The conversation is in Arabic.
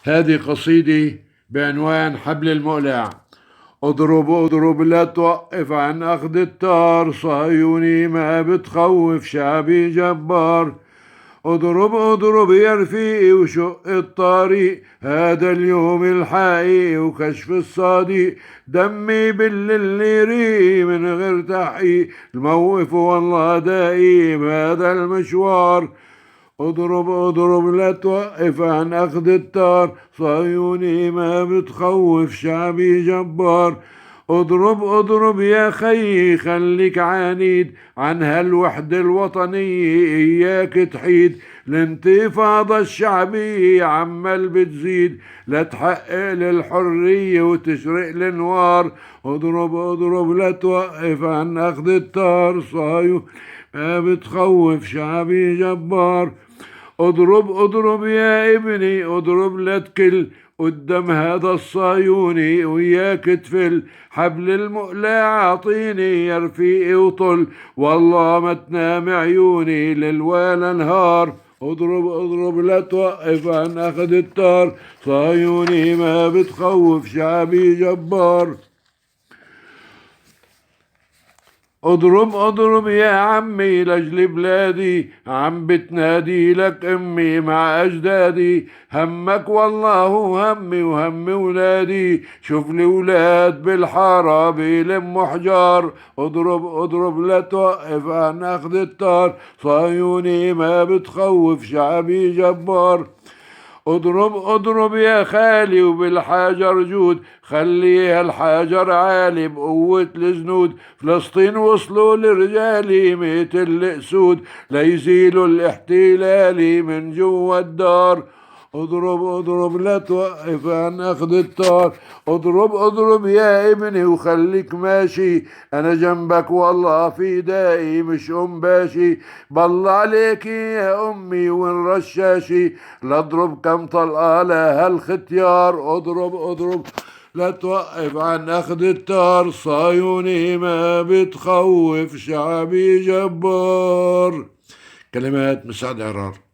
هذه قصيدة بعنوان حبل المقلاع. اضرب اضرب لا توقف عن اخذ التار، صهيوني ما بتخوف شعبي جبار. اضرب اضرب يا رفيقي وشق الطريق، هذا اليوم الحقيقي وكشف الصديق. دمي باللي ريق من غير تحقيق، الموقف والله دقيق هذا المشوار. اضرب اضرب لا توقف عن اخذ التار، صهيوني ما بتخوف شعبي جبار. اضرب اضرب يا خيي خليك عنيد، عن هالوحدة الوطنية اياك تحيد. الانتفاضة الشعبية عمال بتزيد، لا تحقق للحرية وتشرق الانوار. اضرب اضرب لا توقف عن اخذ التار، صهيوني ما بتخوف شعبي جبار. اضرب اضرب يا ابني اضرب لا تكل، قدام هذا الصهيوني وياك تفل. حبل المقلاع اعطيني يا رفيقي وطل، والله ما تنام عيوني ليل ولا نهار. اضرب اضرب لا توقف عن اخذ التار، صهيوني ما بتخوف شعبي جبار. اضرب اضرب يا عمي لاجل بلادي، عم بتنادي لك امي مع اجدادي. همك والله همي وهم ولادي، شوف لي ولاد بالحارة بيلموا حجار. اضرب اضرب لا توقف عن اخذ التار، صهيوني ما بتخوف شعبي جبار. اضرب اضرب يا خالي وبالحجر جود، خلي هالحجر عالي بقوة الجنود. فلسطين وصلوا لرجالي ميت الاسود، ليزيلوا الاحتلال من جوا الدار. اضرب اضرب لا توقف عن اخذ التار، اضرب اضرب يا ابني وخليك ماشي، انا جنبك والله في دائي مش باشي. بالله عليك يا امي وين رشاشي، لاضرب كم طلقه لهالختيار. اضرب اضرب لا توقف عن اخذ التار، صهيوني ما بتخوف شعبي جبار. كلمات مسعد عرار.